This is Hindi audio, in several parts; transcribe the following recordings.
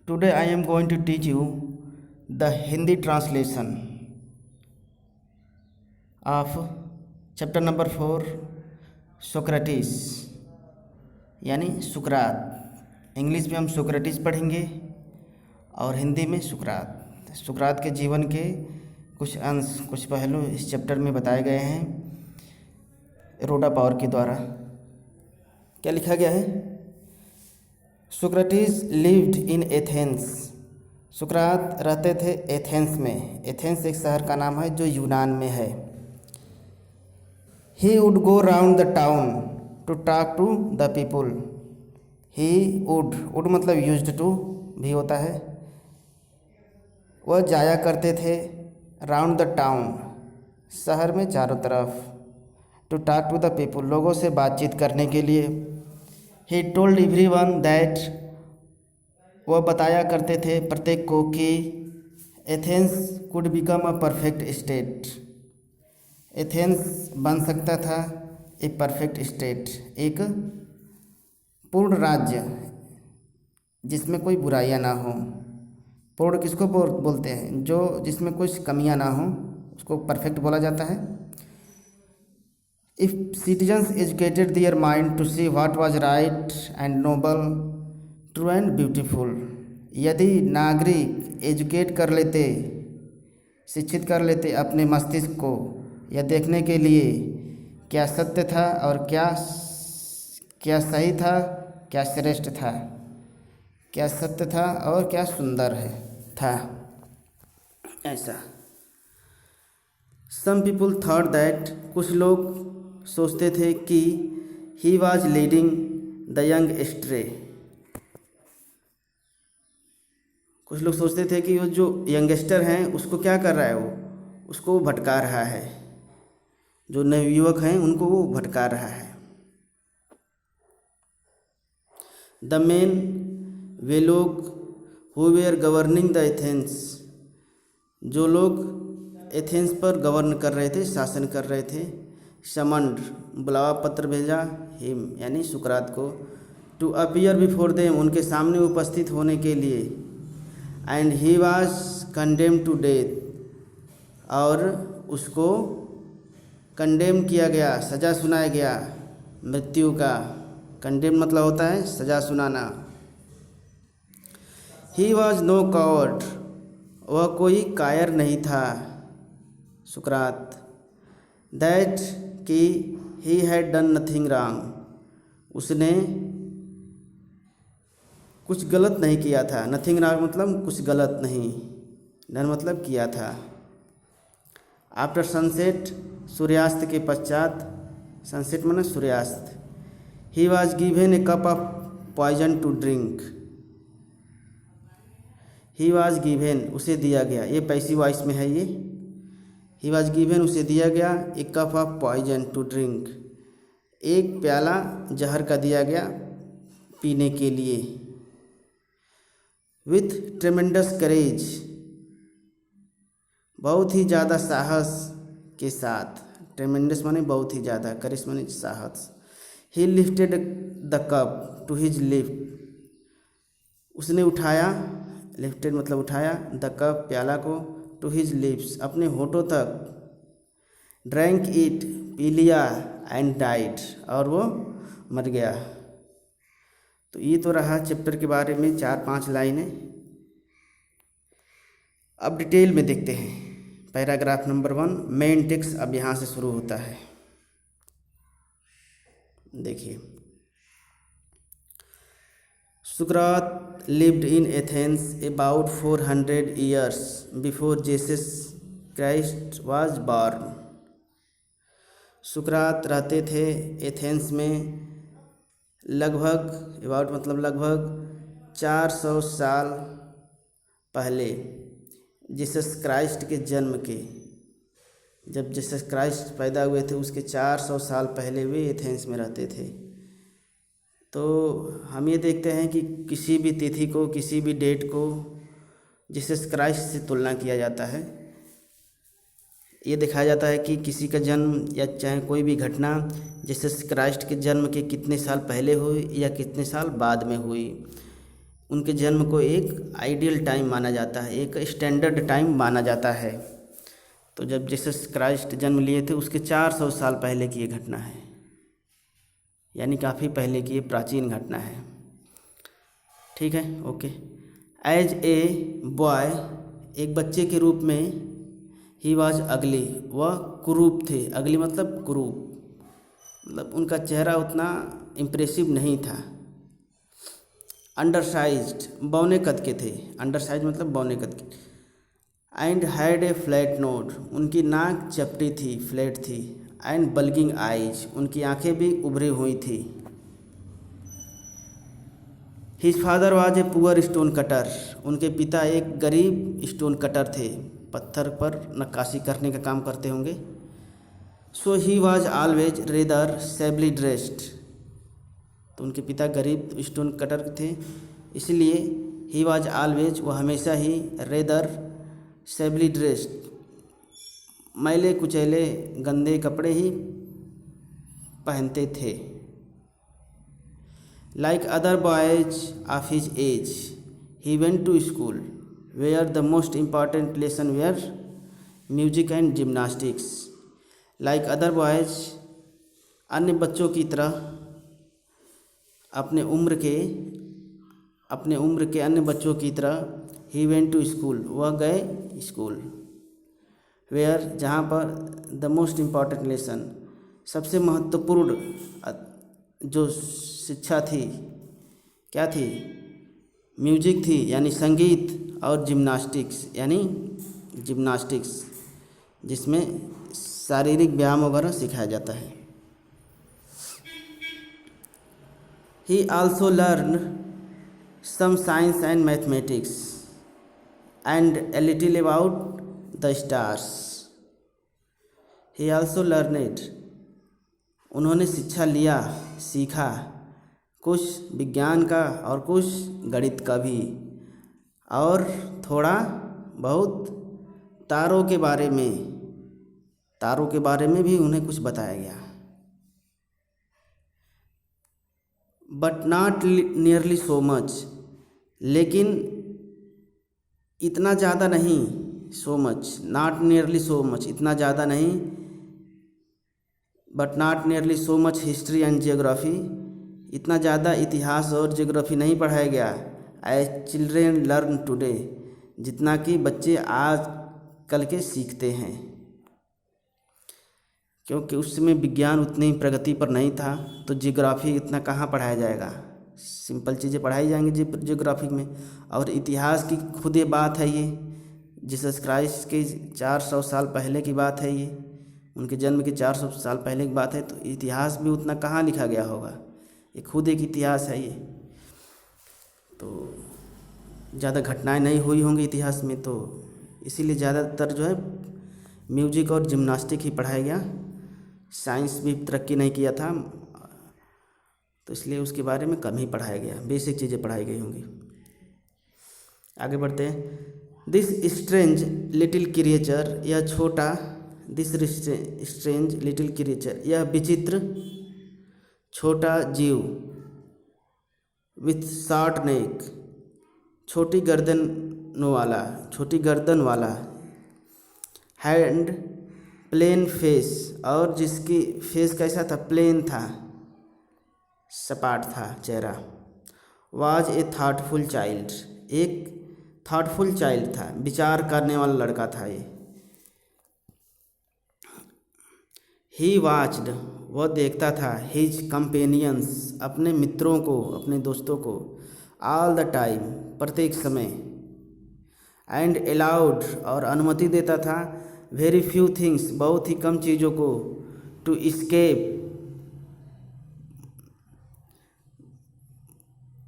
Today I am going to teach you the Hindi translation of chapter number 4 Socrates यानी सुकरात। इंग्लिश में हम सोक्रेटिस पढ़ेंगे और हिंदी में सुकरात। सुकरात के जीवन के कुछ अंश कुछ पहलू इस चैप्टर में बताए गए हैं रोडा पावर के द्वारा। क्या लिखा गया है? Socrates lived in Athens. सुकरात रहते थे एथेंस में। एथेंस एक शहर का नाम है जो यूनान में है। He would go round the town to talk to the people. He would मतलब used to भी होता है। वह जाया करते थे round the town शहर में चारों तरफ, to talk to the people लोगों से बातचीत करने के लिए। He told everyone that वह बताया करते थे प्रत्येक को कि Athens could become a perfect state। Athens बन सकता था एक परफेक्ट स्टेट, एक पूर्ण राज्य जिसमें कोई बुराइयां ना हो। पूर्ण किसको बोलते हैं? जो जिसमें कुछ कमियां ना हो उसको परफेक्ट बोला जाता है। If citizens educated their mind to see what was right and noble, true and beautiful. यदि नागरिक एजुकेट कर लेते, शिक्षित कर लेते अपने मस्तिष्क को यह देखने के लिए क्या सत्य था और क्या सही था, क्या श्रेष्ठ था, क्या सत्य था और क्या सुंदर था। ऐसा सम पीपुल थॉट दैट कुछ लोग सोचते थे कि he was leading the young ashtray. कुछ लोग सोचते थे कि वो जो यंगस्टर हैं उसको क्या कर रहा है, वो उसको भटका रहा है। जो नवयुवक हैं उनको वो भटका रहा है। द मेन वे लोग who were governing the Athens, जो लोग एथेंस पर गवर्न कर रहे थे, शासन कर रहे थे। समंड बुलावा पत्र भेजा हिम यानी सुकरात को, टू अपीयर बिफोर देम उनके सामने उपस्थित होने के लिए। And he was condemned to death और उसको कंडेम किया गया, सज़ा सुनाया गया मृत्यु का। कंडेम मतलब होता है सज़ा सुनाना। ही वॉज नो कावर्ड वह कोई कायर नहीं था सुकरात। दैट कि he had done nothing wrong उसने कुछ गलत नहीं किया था। नथिंग रॉन्ग मतलब कुछ गलत नहीं, डन मतलब किया था। आफ्टर सनसेट सूर्यास्त के पश्चात, सनसेट माने सूर्यास्त। He was given a cup of poison to drink. He was given उसे दिया गया, ये पैसिव वॉइस में है ये। ही वॉज गिवन उसे दिया गया a cup of poison to drink एक प्याला जहर का दिया गया पीने के लिए। विथ ट्रेमेंडस करेज बहुत ही ज़्यादा साहस के साथ। ट्रेमेंडस माने बहुत ही ज़्यादा, करेज माने साहस। He lifted the cup to his lip उसने उठाया, लिफ्टेड मतलब उठाया, द कप प्याला को, टू हिज लिप्स अपने होठों तक। ड्रैंक इट पी लिया, एंड डाइड और वो मर गया। तो ये तो रहा चैप्टर के बारे में 4-5 लाइनें। अब डिटेल में देखते हैं। पैराग्राफ नंबर 1 मेन टेक्स्ट अब यहाँ से शुरू होता है। देखिए, सुकरात lived in Athens about 400 years before Jesus Christ was born. सुकरात रहते थे एथेंस में लगभग, अबाउट मतलब लगभग 400 साल पहले जीसस क्राइस्ट के जन्म के। जब जीसस क्राइस्ट पैदा हुए थे उसके 400 साल पहले वे एथेंस में रहते थे। तो हम ये देखते हैं कि किसी भी तिथि को, किसी भी डेट को जीसस क्राइस्ट से तुलना किया जाता है। ये दिखाया जाता है कि किसी का जन्म या चाहे कोई भी घटना जीसस क्राइस्ट के जन्म के कितने साल पहले हुई या कितने साल बाद में हुई। उनके जन्म को एक आइडियल टाइम माना जाता है, एक स्टैंडर्ड टाइम माना जाता है। तो जब जीसस क्राइस्ट जन्म लिए थे उसके 400 साल पहले की ये घटना है, यानी काफ़ी पहले की ये प्राचीन घटना है। ठीक है, ओके। एज ए बॉय, एक बच्चे के रूप में, ही वॉज अगली, वह कुरूप थे। अगली मतलब कुरूप, मतलब उनका चेहरा उतना इम्प्रेसिव नहीं था। अंडरसाइज्ड, बौने कद के थे। अंडरसाइज मतलब बौने कद के। And had a flat knows, उनकी नाक चपटी थी, फ्लैट थी। एंड बल्गिंग आइज, उनकी आंखें भी उभरी हुई थी। His father was a poor stone cutter, उनके पिता एक गरीब स्टोन कटर थे, पत्थर पर नक्काशी करने का काम करते होंगे। So he was always rather shabbily dressed, तो उनके पिता गरीब स्टोन कटर थे, इसलिए ही वाज ऑलवेज, वह हमेशा ही, रेदर सैबली ड्रेस्ड, मैले कुचैले गंदे कपड़े ही पहनते थे। Like other boys of his age he went to school where the most important lesson were music and gymnastics. Like other boys, अन्य बच्चों की तरह, अपने उम्र के अन्य बच्चों की तरह, ही वेंट टू स्कूल, वह गए स्कूल। वेयर, जहाँ पर, द मोस्ट इम्पॉर्टेंट लेसन, सबसे महत्वपूर्ण जो शिक्षा थी, क्या थी? म्यूजिक थी, यानी संगीत, और जिम्नास्टिक्स, यानी जिम्नास्टिक्स, जिसमें शारीरिक व्यायाम वगैरह सिखाया जाता है। He also learn some science and mathematics and a little about the stars. He also learned, उन्होंने शिक्षा लिया, सीखा, कुछ विज्ञान का और कुछ गणित का भी, और थोड़ा बहुत तारों के बारे में भी उन्हें कुछ बताया गया। But not nearly so much, लेकिन इतना ज़्यादा नहीं, so much, not nearly so much, इतना ज़्यादा नहीं, but not nearly so much history and geography, इतना ज़्यादा इतिहास और जियोग्राफी नहीं पढ़ाया गया। एज चिल्ड्रेन लर्न टुडे, जितना कि बच्चे आज कल के सीखते हैं, क्योंकि उस समय विज्ञान उतनी प्रगति पर नहीं था, तो जियोग्राफी इतना कहाँ पढ़ाया जाएगा, सिंपल चीज़ें पढ़ाई जाएंगी जियोग्राफी में। और इतिहास की खुद ये बात है, ये जीसस क्राइस्ट के 400 साल पहले की बात है, ये उनके जन्म के 400 साल पहले की बात है, तो इतिहास भी उतना कहाँ लिखा गया होगा, ये खुद एक इतिहास है ये। तो ज़्यादा घटनाएं नहीं हुई होंगी इतिहास में, तो इसीलिए ज़्यादातर जो है म्यूजिक और जिम्नास्टिक ही पढ़ाया गया। साइंस भी तरक्की नहीं किया था, तो इसलिए उसके बारे में कम ही पढ़ाया गया, बेसिक चीज़ें पढ़ाई गई होंगी। आगे बढ़ते हैं। दिस स्ट्रेंज लिटिल क्रिएचर, यह छोटा, दिस स्ट्रेंज लिटिल क्रिएचर, यह विचित्र छोटा जीव, विथ शॉर्ट नेक, छोटी गर्दन वाला, हैंड प्लेन फेस, और जिसकी फेस कैसा था, प्लेन था, सपाट था चेहरा। वाज ए थाटफुल चाइल्ड, एक थाटफुल चाइल्ड था, विचार करने वाला लड़का था ये। ही वाच्ड, वह देखता था, हिज कंपेनियंस, अपने मित्रों को, अपने दोस्तों को, ऑल द टाइम, प्रत्येक समय, एंड अलाउड, और अनुमति देता था, वेरी फ्यू थिंग्स, बहुत ही कम चीज़ों को, टू इस्केप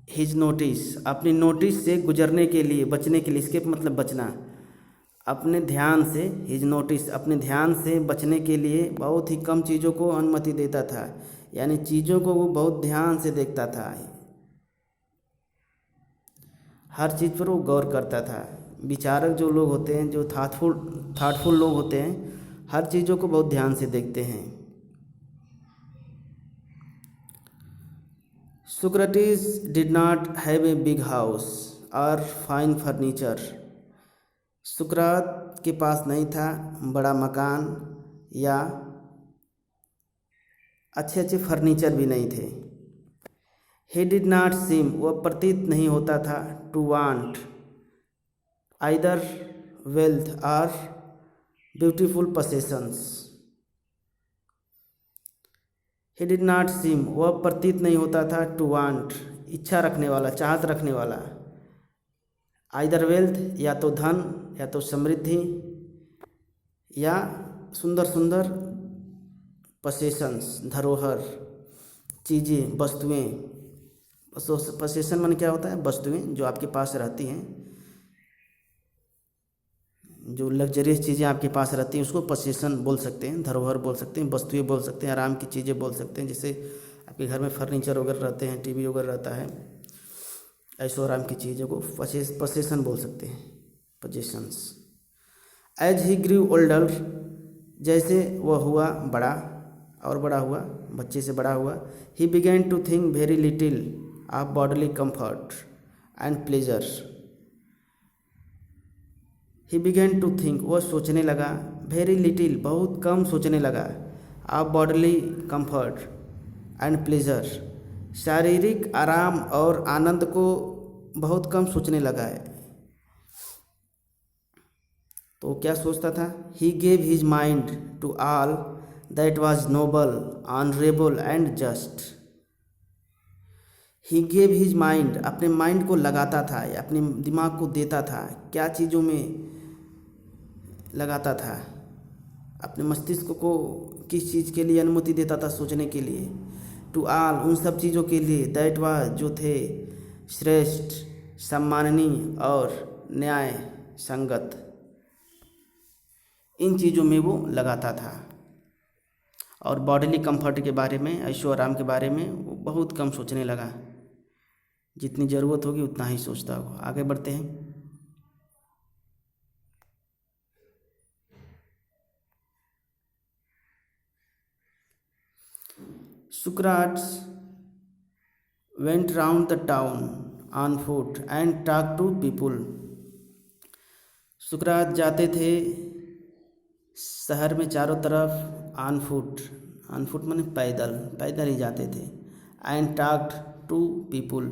हिज नोटिस, अपनी नोटिस से गुजरने के लिए, बचने के लिए, इस्केप मतलब बचना, अपने ध्यान से, हिज नोटिस, अपने ध्यान से बचने के लिए बहुत ही कम चीज़ों को अनुमति देता था, यानी चीज़ों को वो बहुत ध्यान से देखता था, हर चीज़ पर वो गौर करता था। विचारक जो लोग होते हैं, जो थाटफुल लोग होते हैं, हर चीज़ों को बहुत ध्यान से देखते हैं। Socrates did not have a big house or fine furniture. सुकरात के पास नहीं था बड़ा मकान या अच्छे अच्छे फर्नीचर भी नहीं थे. He did not seem, वह प्रतीत नहीं होता था, to want either wealth or beautiful possessions. He did not seem, वह प्रतीत नहीं होता था, to want इच्छा रखने वाला, चाहत रखने वाला, either wealth या तो धन या तो समृद्धि या सुंदर सुंदर possessions धरोहर, चीज़ें, वस्तुएं. पोसेशन मन क्या होता है? वस्तुएं जो आपके पास रहती हैं, जो लग्जरियस चीज़ें आपके पास रहती हैं उसको पोसेशन बोल सकते हैं, धरोहर बोल सकते हैं, वस्तुएं बोल सकते हैं, आराम की चीज़ें बोल सकते हैं. जैसे आपके घर में फर्नीचर वगैरह रहते हैं, टीवी वगैरह रहता है, ऐसो आराम की चीज़ों को पोसेशन बोल सकते हैं, possessions. As he grew older, जैसे वह हुआ बड़ा और बड़ा हुआ, बच्चे से बड़ा हुआ. He began to think very little of bodily comfort and pleasure. He began to think, वह सोचने लगा, वेरी लिटिल बहुत कम सोचने लगा, of bodily comfort and pleasure शारीरिक आराम और आनंद को बहुत कम सोचने लगा है. तो क्या सोचता था? He gave his mind to all that was noble, honourable and just. He gave his mind, अपने माइंड को लगाता था, अपने दिमाग को देता था. क्या चीज़ों में लगाता था? अपने मस्तिष्क को किस चीज़ के लिए अनुमति देता था सोचने के लिए? टू ऑल, उन सब चीज़ों के लिए, दैट वाज जो थे श्रेष्ठ, सम्माननीय और न्याय संगत, इन चीज़ों में वो लगाता था. और बॉडीली कंफर्ट के बारे में, ऐशो आराम के बारे में वो बहुत कम सोचने लगा. जितनी ज़रूरत होगी उतना ही सोचता होगा. आगे बढ़ते हैं. Socrates went round the town on foot and talked to people. सुकरात जाते थे शहर में चारों तरफ ऑन फुट माने पैदल, पैदल ही जाते थे. एंड टॉक्ड टू पीपुल,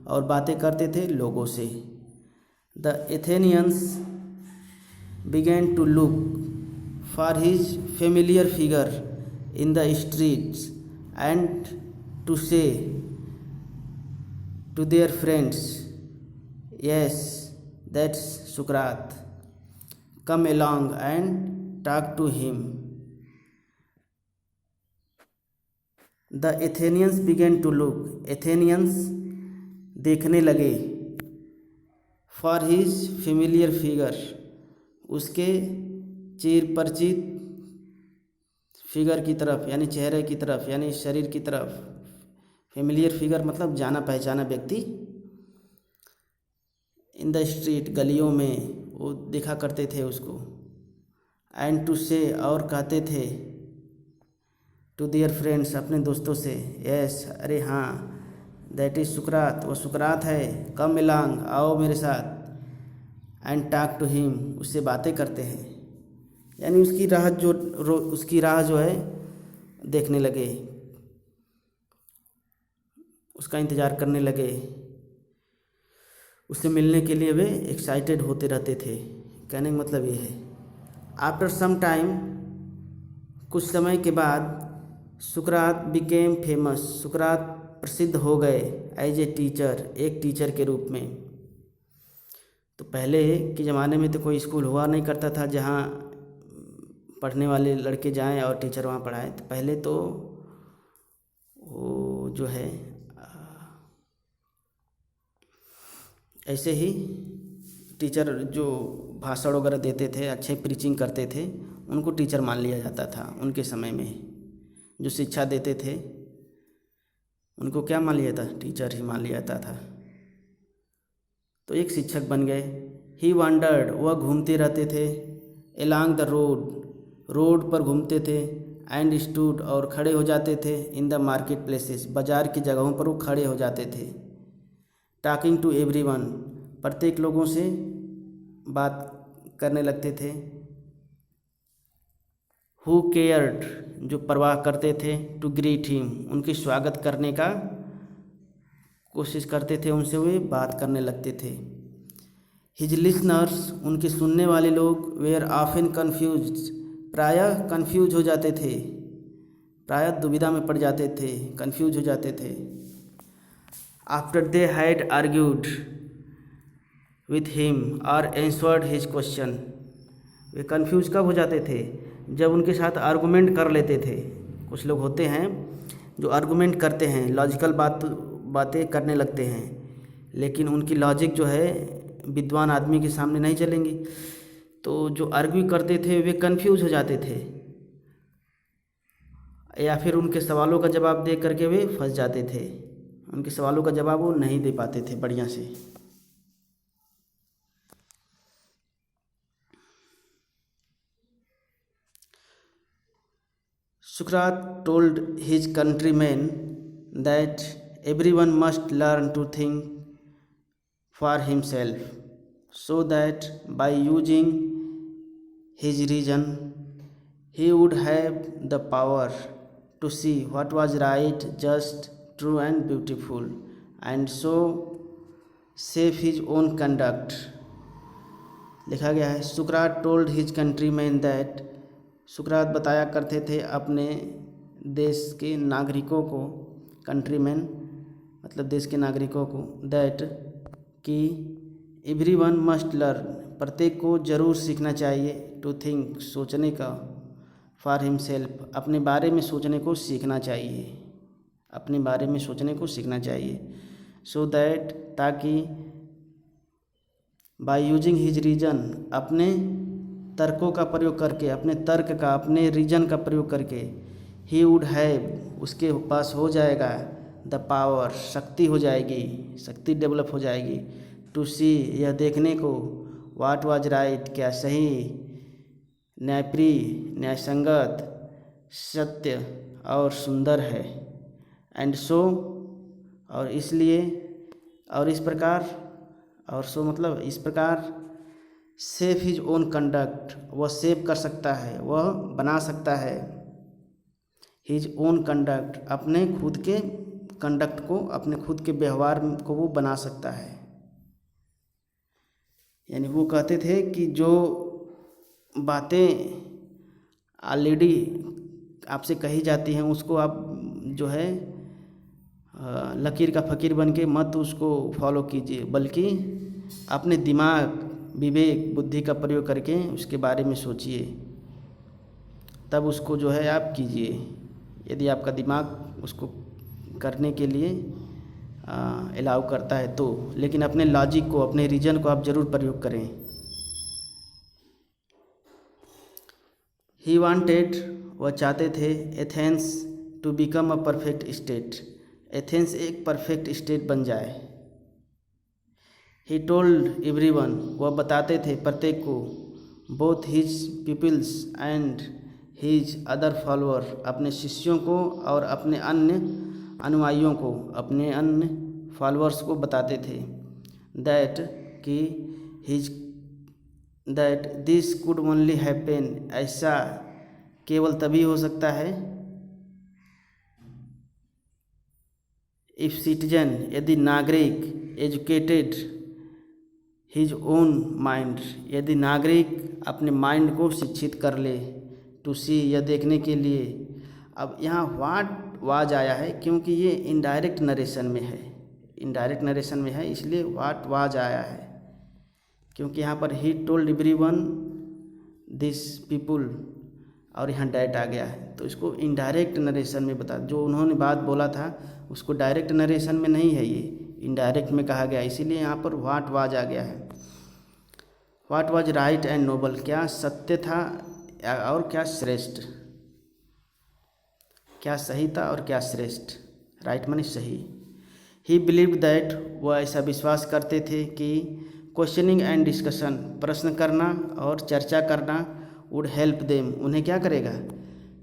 और बातें करते थे लोगों से. The Athenians began to look for his familiar figure in the streets and to say to their friends, yes, that's Socrates, come along and talk to him. The Athenians began to look, Athenians देखने लगे, for his familiar figure, उसके चिर परिचित फिगर की तरफ, यानी चेहरे की तरफ, यानी शरीर की तरफ. फेमिलियर फिगर मतलब जाना पहचाना व्यक्ति. इन द स्ट्रीट, गलियों में वो देखा करते थे उसको. एंड टू से, और कहते थे, टू देयर फ्रेंड्स, अपने दोस्तों से, यस, अरे हाँ, दैट इज़ सुकरात, वो सुकरात है. कम अलोंग, आओ मेरे साथ. एंड टॉक टू हिम, उससे बातें करते हैं, यानी उसकी राह जो है देखने लगे, उसका इंतज़ार करने लगे, उससे मिलने के लिए वे एक्साइटेड होते रहते थे. कहने का मतलब ये है. आफ्टर सम टाइम, कुछ समय के बाद, सुकरात बिकेम फेमस, सुकरात प्रसिद्ध हो गए. एज ए टीचर, एक टीचर के रूप में. तो पहले के ज़माने में तो कोई स्कूल हुआ नहीं करता था जहाँ पढ़ने वाले लड़के जाएं और टीचर वहाँ पढ़ाएं. तो पहले तो वो जो है ऐसे ही टीचर जो भाषण वगैरह देते थे, अच्छे प्रीचिंग करते थे, उनको टीचर मान लिया जाता था. उनके समय में जो शिक्षा देते थे उनको क्या मान लिया था? टीचर ही मान लिया जाता था. तो एक शिक्षक बन गए. ही वंडर्ड, वह घूमते रहते थे. एलॉन्ग द रोड, रोड पर घूमते थे. एंड स्टूड और खड़े हो जाते थे इन द मार्केट प्लेसेस बाज़ार की जगहों पर वो खड़े हो जाते थे। टॉकिंग टू एवरीवन प्रत्येक लोगों से बात करने लगते थे। हु केयर्ड जो परवाह करते थे, टू ग्रीट हिम उनके स्वागत करने का कोशिश करते थे, उनसे वे बात करने लगते थे। हिज लिसनर्स उनके सुनने वाले लोग वेयर ऑफन कन्फ्यूज प्रायः कन्फ्यूज हो जाते थे, प्रायः दुविधा में पड़ जाते थे, कन्फ्यूज हो जाते थे। After they had argued with him और एंसवर्ड हिज क्वेश्चन वे कन्फ्यूज कब हो जाते थे, जब उनके साथ आर्गूमेंट कर लेते थे। कुछ लोग होते हैं जो आर्गूमेंट करते हैं, लॉजिकल बातें करने लगते हैं, लेकिन उनकी लॉजिक जो है विद्वान आदमी के सामने नहीं चलेंगी। तो जो आर्ग्यू करते थे वे कंफ्यूज हो जाते थे, या फिर उनके सवालों का जवाब दे करके वे फंस जाते थे, उनके सवालों का जवाब वो नहीं दे पाते थे बढ़िया से। Socrates told his countrymen that everyone must learn to think for himself, so that by using his reason he would have the power to see what was right, just, true and beautiful, and so save his own conduct। लिखा गया है, सुकरात टोल्ड हिज कंट्रीमैन दैट सुकरात बताया करते थे अपने देश के नागरिकों को, कंट्रीमैन मतलब देश के नागरिकों को, दैट कि एवरीवन मस्ट लर्न प्रत्येक को ज़रूर सीखना चाहिए, टू थिंक सोचने का, फॉर हिमसेल्फ अपने बारे में सोचने को सीखना चाहिए, अपने बारे में सोचने को सीखना चाहिए। सो दैट ताकि बाय यूजिंग हिज रीजन अपने तर्कों का प्रयोग करके, अपने तर्क का, अपने रीजन का प्रयोग करके, ही वुड हैव उसके पास हो जाएगा, द पावर शक्ति हो जाएगी, शक्ति डेवलप हो जाएगी, टू सी यह देखने को, वाट वाज राइट क्या सही, न्यायप्रिय न्यायसंगत, सत्य और सुंदर है, एंड सो और इसलिए, और इस प्रकार, और सो मतलब इस प्रकार, सेफ हिज ओन कंडक्ट वह सेव कर सकता है, वह बना सकता है, हिज ओन कंडक्ट अपने खुद के कंडक्ट को, अपने खुद के व्यवहार को वो बना सकता है। यानी वो कहते थे कि जो बातें ऑलरेडी आपसे कही जाती हैं उसको आप जो है लकीर का फ़कीर बन के मत उसको फॉलो कीजिए, बल्कि अपने दिमाग, विवेक, बुद्धि का प्रयोग करके उसके बारे में सोचिए, तब उसको जो है आप कीजिए, यदि आपका दिमाग उसको करने के लिए अलाउ करता है तो। लेकिन अपने लॉजिक को, अपने रीजन को आप ज़रूर प्रयोग करें। ही वांटेड वह चाहते थे, Athens to become a perfect state Athens एक परफेक्ट स्टेट बन जाए। ही टोल्ड एवरीवन वह बताते थे प्रत्येक को, both his peoples and his other follower अपने शिष्यों को और अपने अन्य अनुयायियों को, अपने अन्य फॉलोअर्स को बताते थे, दैट कि his that this could only happen ऐसा केवल तभी हो सकता है, इफ सिटीजन यदि नागरिक, एजुकेटेड हिज ओन माइंड यदि नागरिक अपने माइंड को शिक्षित कर ले, टू सी यह देखने के लिए। अब यहाँ वाट वाज आया है क्योंकि ये इनडायरेक्ट नरेशन में है, इनडायरेक्ट नरेशन में है, इसलिए वाट वाज आया है, क्योंकि यहाँ पर he told everyone this people और यहाँ डैट आ गया है, तो इसको इनडायरेक्ट नरेशन में बता, जो उन्होंने बात बोला था उसको डायरेक्ट नरेशन में नहीं है, ये इनडायरेक्ट में कहा गया, इसीलिए यहाँ पर वाट वाज आ गया है। What was right and noble क्या सत्य था और क्या श्रेष्ठ, क्या सही था और क्या श्रेष्ठ, राइट माने सही। ही बिलीव्ड दैट वह ऐसा विश्वास करते थे कि क्वेश्चनिंग एंड डिस्कशन प्रश्न करना और चर्चा करना वुड हेल्प देम उन्हें क्या करेगा,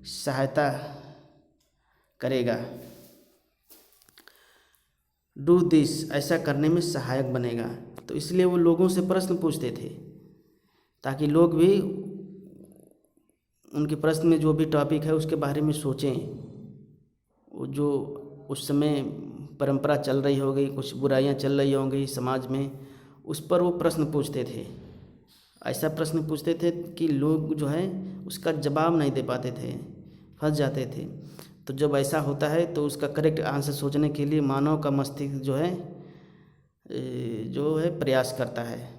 सहायता करेगा। डू दिस, ऐसा करने में सहायक बनेगा। तो इसलिए वो लोगों से प्रश्न पूछते थे ताकि लोग भी उनके प्रश्न में जो भी टॉपिक है उसके बारे में सोचें। वो जो उस समय परंपरा चल रही होगी, कुछ बुराइयां चल रही होंगी समाज में, उस पर वो प्रश्न पूछते थे। ऐसा प्रश्न पूछते थे कि लोग जो है उसका जवाब नहीं दे पाते थे, फंस जाते थे। तो जब ऐसा होता है तो उसका करेक्ट आंसर सोचने के लिए मानव का मस्तिष्क जो है प्रयास करता है।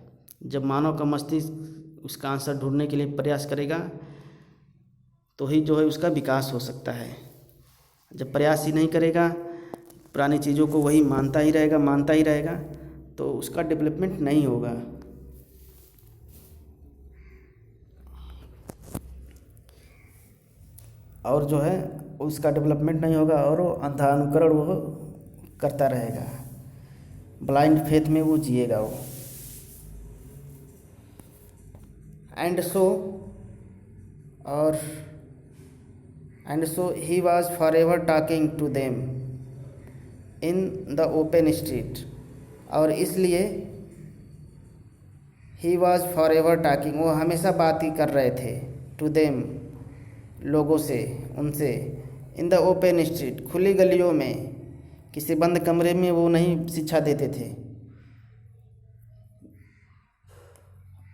जब मानव का मस्तिष्क उसका आंसर ढूंढने के लिए प्रयास करेगा तो ही जो है उसका विकास हो सकता है। जब प्रयास ही नहीं करेगा, पुरानी चीज़ों को वही मानता ही रहेगा तो उसका डेवलपमेंट नहीं होगा। और जो है उसका डेवलपमेंट नहीं होगा और वो अंधानुकरण वो करता रहेगा, ब्लाइंड फेथ में वो जिएगा वो। And so he was for ever talking to them in the open street, और इसलिए he was for ever talking, वो हमेशा बात ही कर रहे थे, टू देम, लोगों से, उनसे, इन द ओपन स्ट्रीट, खुली गलियों में, किसी बंद कमरे में वो नहीं शिक्षा देते थे।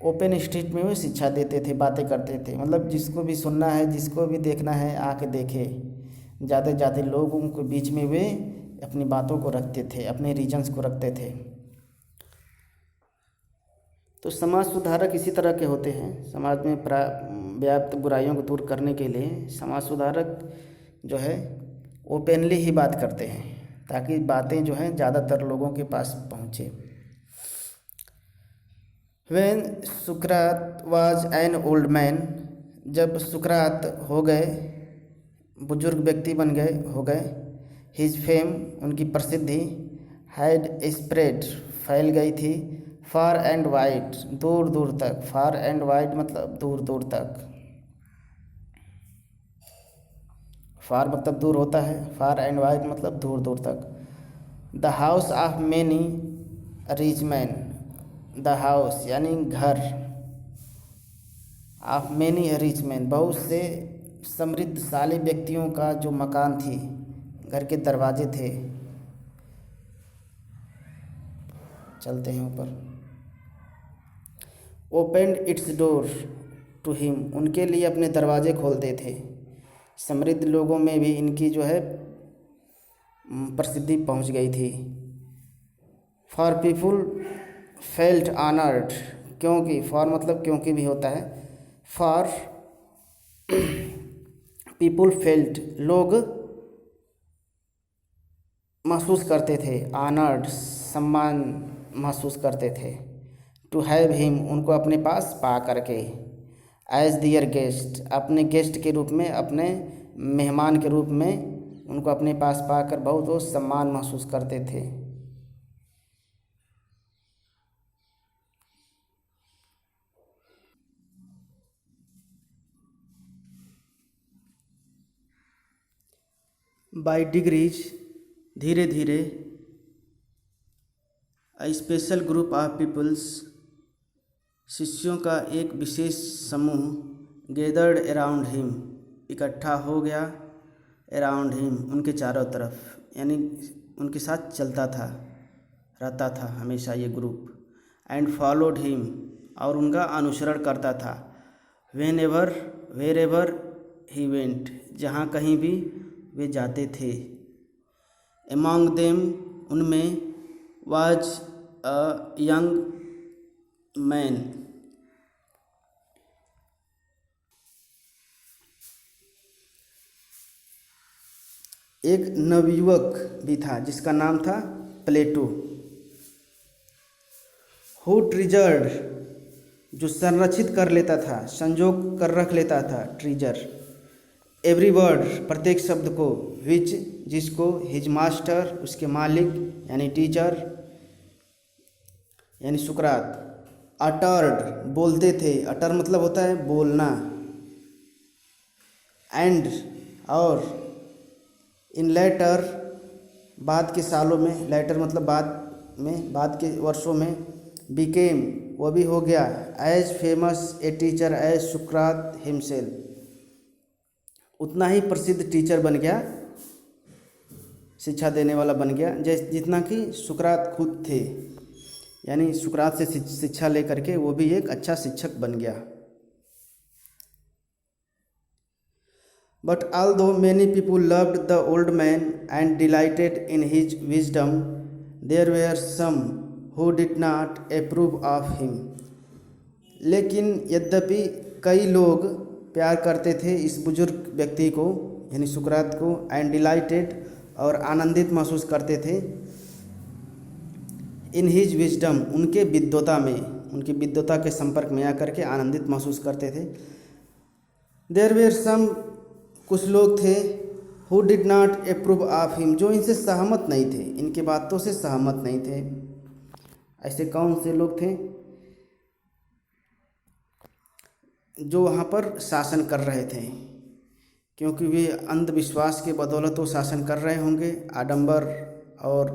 ओपन स्ट्रीट में वो शिक्षा देते थे, बातें करते थे। मतलब जिसको भी सुनना है, जिसको भी देखना है आके देखे। जाते जाते लोगों के बीच में वे अपनी बातों को रखते थे, अपने रीजन्स को रखते थे। तो समाज सुधारक इसी तरह के होते हैं। समाज में व्याप्त बुराइयों को दूर करने के लिए समाज सुधारक जो है ओपनली ही बात करते हैं ताकि बातें जो हैं ज़्यादातर लोगों के पास पहुँचे। When Sukrat was an old man, जब सुकरात हो गए, बुजुर्ग व्यक्ति हो गए, his fame, उनकी प्रसिद्धि, had spread, फैल गई थी, far and wide, दूर दूर तक, far and wide मतलब दूर दूर तक, far मतलब दूर होता है, far and wide मतलब दूर दूर तक। The house of many rich men, the house यानी घर, ऑफ मैनी रिच मैन, बहुत से समृद्धशाली व्यक्तियों का जो मकान थी, घर के दरवाजे थे। चलते हैं ऊपर। Opened its door to him, उनके लिए अपने दरवाजे खोलते थे। समृद्ध लोगों में भी इनकी जो है प्रसिद्धि पहुंच गई थी। फॉर पीपुल फेल्ट ऑनर्ड, क्योंकि, फॉर मतलब क्योंकि भी होता है, फॉर पीपुल फेल्ट, लोग महसूस करते थे, ऑनर्ड सम्मान महसूस करते थे, टू हैव हिम उनको अपने पास पा करके, एज दियर गेस्ट अपने गेस्ट के रूप में, अपने मेहमान के रूप में उनको अपने पास पाकर बहुत वो सम्मान महसूस करते थे। बाय डिग्रीज, धीरे धीरे, a special group of peoples, शिष्यों का एक विशेष समूह, गैदर्ड अराउंड हिम इकट्ठा हो गया, अराउंड हिम उनके चारों तरफ, यानी उनके साथ चलता था, रहता था हमेशा ये ग्रुप, एंड फॉलोड हिम और उनका अनुसरण करता था, whenever wherever he went जहाँ कहीं भी वे जाते थे, एमॉन्ग देम उनमें, वाज अ यंग मैन एक नवयुवक भी था जिसका नाम था प्लेटो, हु ट्रिजर्ड जो संरक्षित कर लेता था, संजोग कर रख लेता था, ट्रिजर, एवरी वर्ड प्रत्येक शब्द को, विच जिसको, हिज मास्टर उसके मालिक यानी टीचर यानी सुकरात, अटर्ड बोलते थे, अटर मतलब होता है बोलना, एंड और इन लेटर बाद के सालों में, लेटर मतलब बाद के वर्षों में, बिकेम वो भी हो गया as famous a teacher as सुकरात हिमसेल्फ, उतना ही प्रसिद्ध टीचर बन गया, शिक्षा देने वाला बन गया जितना कि सुकरात खुद थे। यानी सुकरात से शिक्षा लेकर के वो भी एक अच्छा शिक्षक बन गया। But although many people loved the old man and delighted in his wisdom, there were some who did not approve of him. लेकिन यद्यपि कई लोग प्यार करते थे इस बुजुर्ग व्यक्ति को यानी सुकरात को, एंड डिलाइटेड और आनंदित महसूस करते थे, इन हिज विजडम उनके विद्वता में, उनकी विद्वता के संपर्क में आकर के आनंदित महसूस करते थे। देयर वेयर सम कुछ लोग थे who did not approve of him, जो इनसे सहमत नहीं थे, इनकी बातों से सहमत नहीं थे। ऐसे कौन से लोग थे? जो वहाँ पर शासन कर रहे थे, क्योंकि वे अंधविश्वास के बदौलत वो शासन कर रहे होंगे, आडंबर और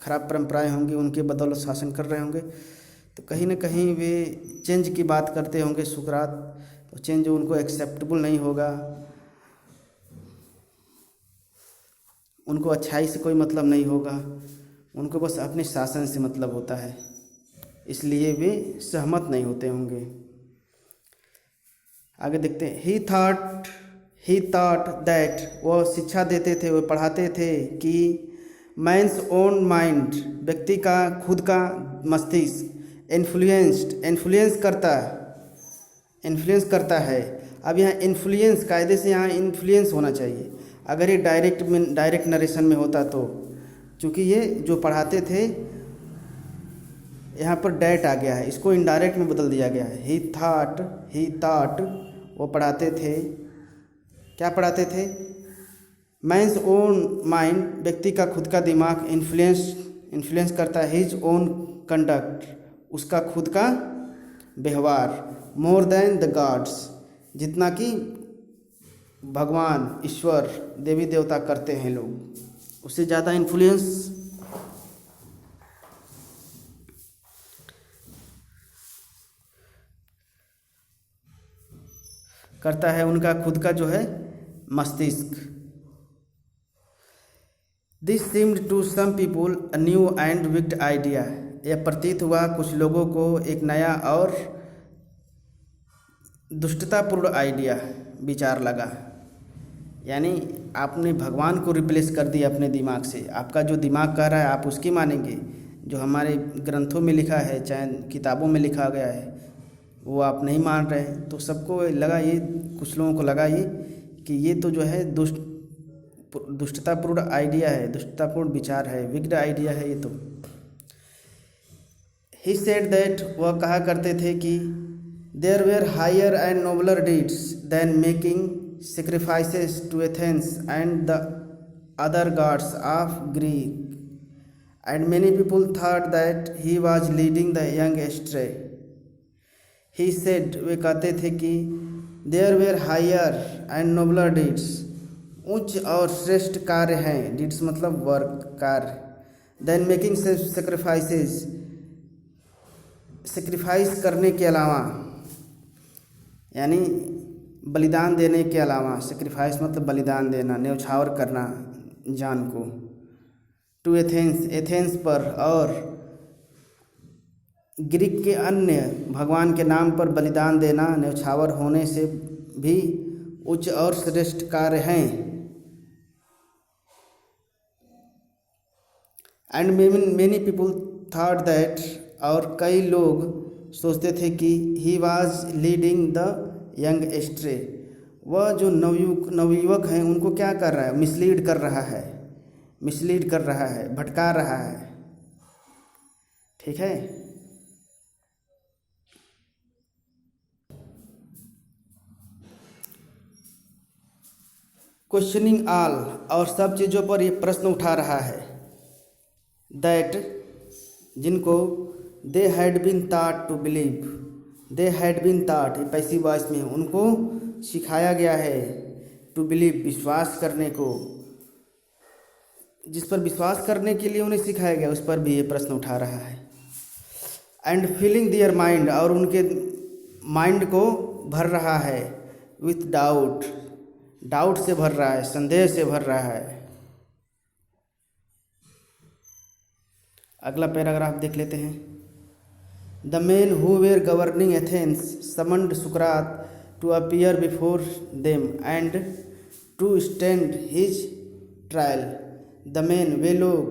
खराब परंपराएं होंगी उनके बदौलत शासन कर रहे होंगे, तो कहीं ना कहीं वे चेंज की बात करते होंगे सुकरात, तो चेंज उनको एक्सेप्टेबल नहीं होगा, उनको अच्छाई से कोई मतलब नहीं होगा, उनको बस अपने शासन से मतलब होता है, इसलिए वे सहमत नहीं होते होंगे। आगे देखते हैं। ही थॉट दैट, वो शिक्षा देते थे, वो पढ़ाते थे कि मैंस ओन माइंड, व्यक्ति का खुद का मस्तिष्क इन्फ्लुएंस करता है। अब यहाँ इन्फ्लुएंस कायदे से यहाँ इन्फ्लुएंस होना चाहिए, अगर ये डायरेक्ट नरेशन में होता तो, चूँकि ये जो पढ़ाते थे यहाँ पर डैट आ गया है, इसको इनडायरेक्ट में बदल दिया गया है। ही थॉट वो पढ़ाते थे, क्या पढ़ाते थे? मैंस ओन माइंड, व्यक्ति का खुद का दिमाग इन्फ्लुएंस करता है, हिज ओन कंडक्ट, उसका खुद का व्यवहार, मोर देन द गॉड्स, जितना कि भगवान ईश्वर देवी देवता करते हैं लोग, उससे ज़्यादा इन्फ्लुएंस करता है उनका खुद का जो है मस्तिष्क। This seemed to some people a new and wicked idea, यह प्रतीत हुआ कुछ लोगों को एक नया और दुष्टतापूर्ण आइडिया, विचार लगा। यानी आपने भगवान को रिप्लेस कर दिया अपने दिमाग से, आपका जो दिमाग कह रहा है आप उसकी मानेंगे, जो हमारे ग्रंथों में लिखा है चाहे किताबों में लिखा गया है वो आप नहीं मान रहे हैं। तो सबको लगा, ये कुछ लोगों को लगा ये कि ये तो जो है दुष्टतापूर्ण आइडिया है, दुष्टतापूर्ण विचार है, विग्ड आइडिया है ये तो। ही सेड दैट, वह कहा करते थे कि there were higher and nobler deeds than making sacrifices to Athens and the other gods of Greek, and many people thought that he was leading the young astray. He said, वे कहते थे कि there were higher and nobler deeds, उच्च और श्रेष्ठ कार्य हैं, डीड्स मतलब वर्क, कार्य, देन मेकिंग सेक्रीफाइसेस, सेक्रीफाइस करने के अलावा, यानी बलिदान देने के अलावा, सेक्रीफाइस मतलब बलिदान देना, न्यौछावर करना जान को, टू एथेंस पर और ग्रीक के अन्य भगवान के नाम पर बलिदान देना न्यौछावर होने से भी उच्च और श्रेष्ठ कार्य हैं। And many people thought that, और कई लोग सोचते थे कि ही was leading the young ashtray, वह जो नवयुवक हैं उनको क्या कर रहा है? मिसलीड कर रहा है, भटका रहा है। ठीक है। क्वेश्चनिंग ऑल, और सब चीज़ों पर ये प्रश्न उठा रहा है, दैट, जिनको they had been taught to believe, they had been taught passive voice में उनको सिखाया गया है, टू बिलीव, विश्वास करने को, जिस पर विश्वास करने के लिए उन्हें सिखाया गया उस पर भी ये प्रश्न उठा रहा है। एंड फिलिंग देयर माइंड, और उनके माइंड को भर रहा है विथ डाउट, डाउट से भर रहा है, संदेह से भर रहा है। अगला पैराग्राफ देख लेते हैं। The man who were governing Athens summoned सुकरात to appear before them and to stand his trial. The man, वे लोग,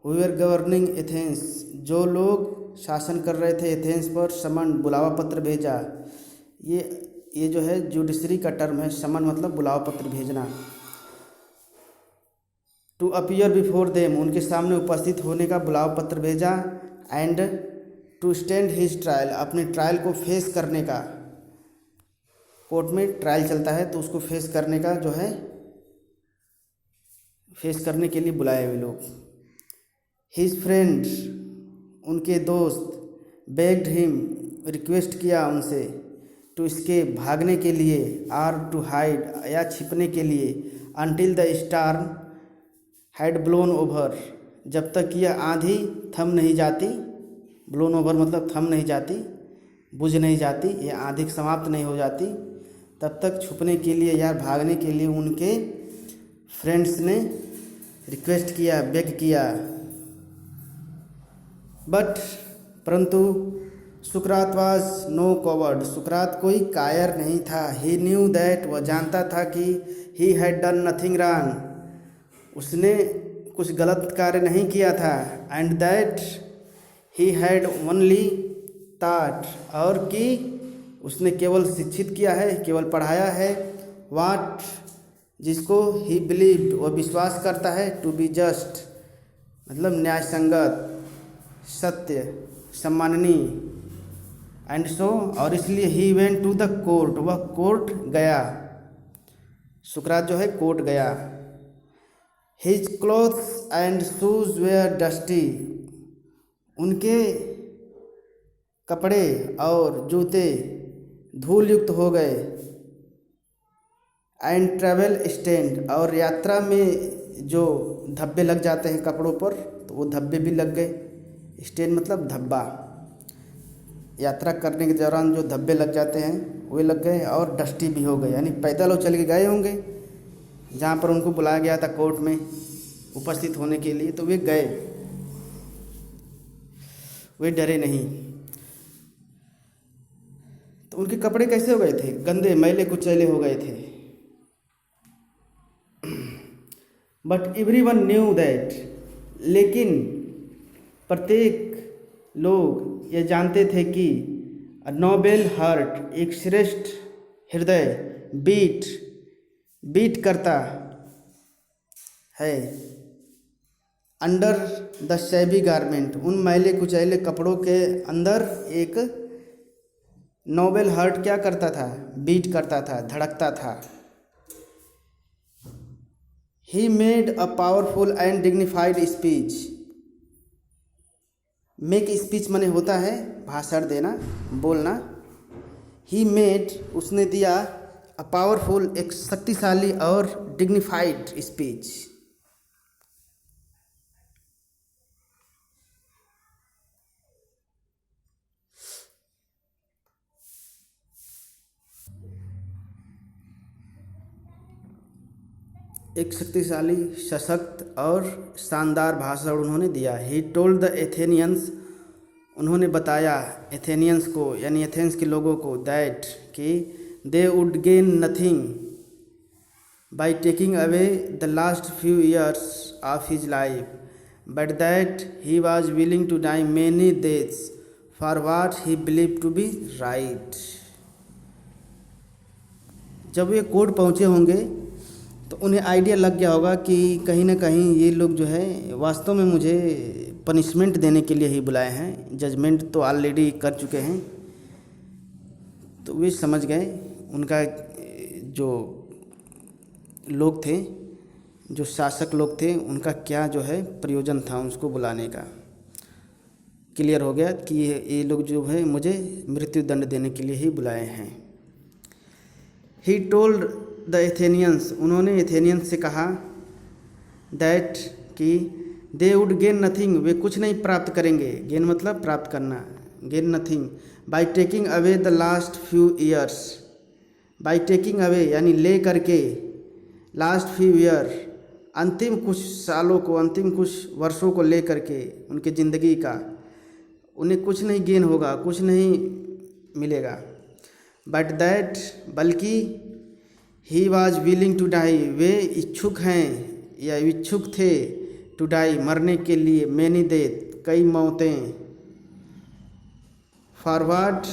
हु वेर गवर्निंग एथेंस, जो लोग शासन कर रहे थे एथेंस पर, समन, बुलावा पत्र भेजा। ये जो है जुडिशरी का टर्म है। समन मतलब बुलावा पत्र भेजना। टू अपीयर बिफोर देम, उनके सामने उपस्थित होने का बुलावा पत्र भेजा। And to stand his trial, अपने ट्रायल को फेस करने का, कोर्ट में ट्रायल चलता है तो उसको फेस करने का जो है, फेस करने के लिए बुलाए वे लोग। हिज फ्रेंड, उनके दोस्त, बेग्ड हिम, रिक्वेस्ट किया उनसे, टू escape, भागने के लिए, आर टू हाइड, या छिपने के लिए, until the storm had blown over, जब तक यह आंधी थम नहीं जाती। ब्लोन ओवर मतलब थम नहीं जाती, बुझ नहीं जाती, यह आंधी समाप्त नहीं हो जाती, तब तक छुपने के लिए या भागने के लिए उनके फ्रेंड्स ने रिक्वेस्ट किया, बेग किया। बट, परंतु सुकरात वाज नो कॉवर्ड, सुकरात कोई कायर नहीं था। ही न्यू दैट, वह जानता था कि he had done nothing wrong, उसने कुछ गलत कार्य नहीं किया था। And that he had only thought, और कि उसने केवल शिक्षित किया है, केवल पढ़ाया है। वाट, जिसको ही बिलीव्ड, वह विश्वास करता है। टू बी जस्ट मतलब न्याय संगत, सत्य, सम्माननीय। एंड सो, और इसलिए he went to the court, वह कोर्ट गया। सुकरात जो है कोर्ट गया। His clothes and shoes were dusty, उनके कपड़े और जूते धूल युक्त हो गए। एंड ट्रेवल स्टैंड, और यात्रा में जो धब्बे लग जाते हैं कपड़ों पर, तो वो धब्बे भी लग गए। स्टैंड मतलब धब्बा, यात्रा करने के दौरान जो धब्बे लग जाते हैं वे लग गए। और डस्टी भी हो गए, यानी पैदल वो चल के गए होंगे जहाँ पर उनको बुलाया गया था कोर्ट में उपस्थित होने के लिए, तो वे गए, वे डरे नहीं। तो उनके कपड़े कैसे हो गए थे? गंदे, मैले कुचैले हो गए थे। बट एवरीवन न्यू दैट, लेकिन प्रत्येक लोग ये जानते थे कि अ नोबेल हार्ट, एक श्रेष्ठ हृदय, बीट करता है अंडर द शैबी गारमेंट, उन मैले कुचैले कपड़ों के अंदर एक नोबेल हार्ट क्या करता था? बीट करता था, धड़कता था। He made a powerful and dignified speech, make speech माने होता है भाषण देना, बोलना। ही मेड, उसने दिया, अ पावरफुल, एक शक्तिशाली और डिग्निफाइड स्पीच। एक शक्तिशाली, सशक्त और शानदार भाषण उन्होंने दिया। ही टोल्ड द एथेनियंस, उन्होंने बताया एथेनियंस को, यानी एथेंस के लोगों को, दैट कि they would gain nothing by taking away the last few years of his life, but that he was willing to die many deaths for what he believe to be right. जब वे कोर्ट पहुँचे होंगे तो उन्हें आइडिया लग गया होगा कि कहीं ना कहीं ये लोग जो है वास्तव में मुझे पनिशमेंट देने के लिए ही बुलाए हैं, जजमेंट तो ऑलरेडी कर चुके हैं। तो वे समझ गए, उनका जो लोग थे, जो शासक लोग थे, उनका क्या जो है प्रयोजन था उसको बुलाने का। क्लियर हो गया कि ये लोग जो है मुझे मृत्यु दंड देने के लिए ही बुलाए हैं। ही टोल्ड द एथेनियंस, उन्होंने एथेनियंस से कहा, दैट कि दे वुड गेन नथिंग, वे कुछ नहीं प्राप्त करेंगे, गेन मतलब प्राप्त करना, gain nothing, by taking away the last few years, by taking away यानी ले करके, लास्ट फ्यू ईयर अंतिम कुछ सालों को, अंतिम कुछ वर्षों को ले करके उनकी ज़िंदगी का, उन्हें कुछ नहीं गेन होगा, कुछ नहीं मिलेगा। बट दैट, बल्कि he was willing to die, वे इच्छुक हैं या इच्छुक थे, टू डाई मरने के लिए, मैनी डेथ कई मौतें, for what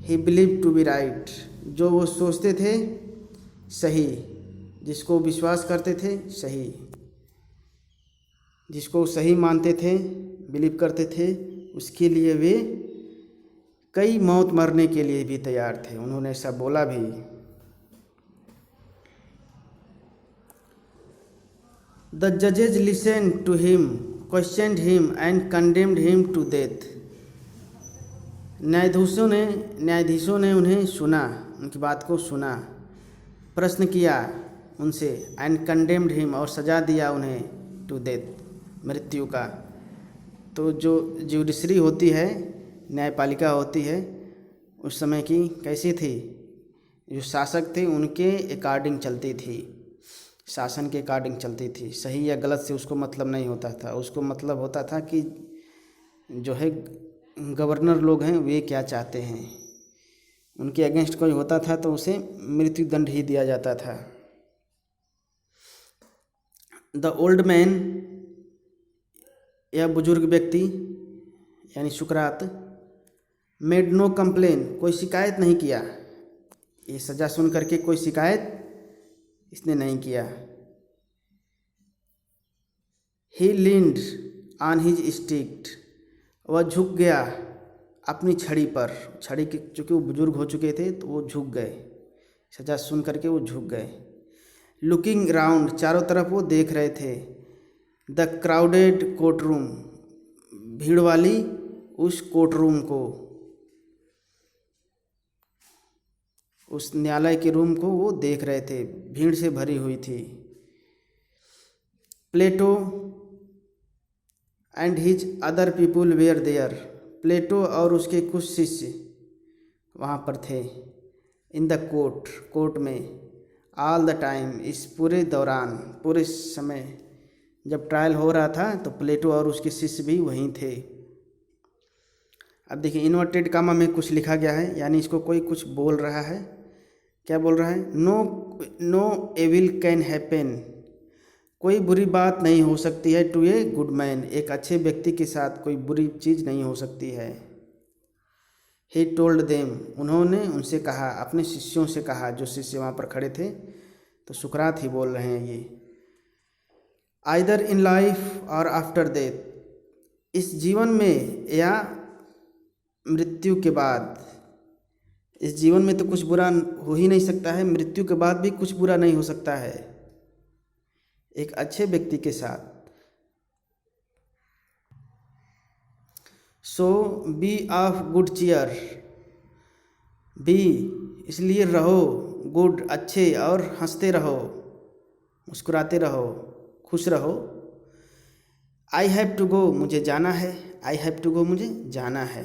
he believe to be right, जो वो सोचते थे सही, जिसको विश्वास करते थे सही, जिसको सही मानते थे, बिलीव करते थे, उसके लिए वे कई मौत मरने के लिए भी तैयार थे, उन्होंने ऐसा बोला भी। द जजेज listen to him, questioned him and condemned him to death, न्यायाधीशों ने उन्हें सुना, उनकी बात को सुना, प्रश्न किया उनसे, एंड कंडेम्ड हिम और सजा दिया उन्हें, टू डेथ मृत्यु का। तो जो जुडिशरी होती है, न्यायपालिका होती है, उस समय की कैसी थी, जो शासक थे उनके अकॉर्डिंग चलती थी, शासन के अकॉर्डिंग चलती थी, सही या गलत से उसको मतलब नहीं होता था, उसको मतलब होता था कि जो है गवर्नर लोग हैं वे क्या चाहते हैं, उनके अगेंस्ट कोई होता था तो उसे मृत्यु दंड ही दिया जाता था। द ओल्ड मैन, यह बुजुर्ग व्यक्ति यानी सुकरात, मेड नो कंप्लेन, कोई शिकायत नहीं किया, ये सज़ा सुन करके कोई शिकायत इसने नहीं किया। ही लीन्ड ऑन हिज स्टिक, वह झुक गया अपनी छड़ी पर, छड़ी के चूँकि वो बुजुर्ग हो चुके थे तो वो झुक गए, सज़ा सुन करके वो झुक गए। लुकिंग राउंड, चारों तरफ वो देख रहे थे। द क्राउडेड कोर्ट रूम, भीड़ वाली उस कोर्ट रूम को, उस न्यायालय के रूम को वो देख रहे थे, भीड़ से भरी हुई थी। Plato and his other people were there, Plato और उसके कुछ शिष्य वहाँ पर थे। इन द कोर्ट, कोर्ट में, ऑल द टाइम, इस पूरे दौरान, पूरे समय जब ट्रायल हो रहा था तो प्लेटो और उसके शिष्य भी वहीं थे। अब देखिए इन्वर्टेड कामा में कुछ लिखा गया है, यानी इसको कोई कुछ बोल रहा है। क्या बोल रहा है? नो एविल कैन हैपन, कोई बुरी बात नहीं हो सकती है टू ए गुड मैन, एक अच्छे व्यक्ति के साथ कोई बुरी चीज़ नहीं हो सकती है। ही टोल्ड देम, उन्होंने उनसे कहा, अपने शिष्यों से कहा, जो शिष्य वहाँ पर खड़े थे, तो सुकरात ही बोल रहे हैं ये। आइदर इन लाइफ और आफ्टर डेथ, इस जीवन में या मृत्यु के बाद, इस जीवन में तो कुछ बुरा हो ही नहीं सकता है, मृत्यु के बाद भी कुछ बुरा नहीं हो सकता है एक अच्छे व्यक्ति के साथ। So be of good cheer, be इसलिए रहो, गुड अच्छे, और हंसते रहो, मुस्कुराते रहो, खुश रहो। आई हैव टू गो, मुझे जाना है, आई हैव टू गो, मुझे जाना है।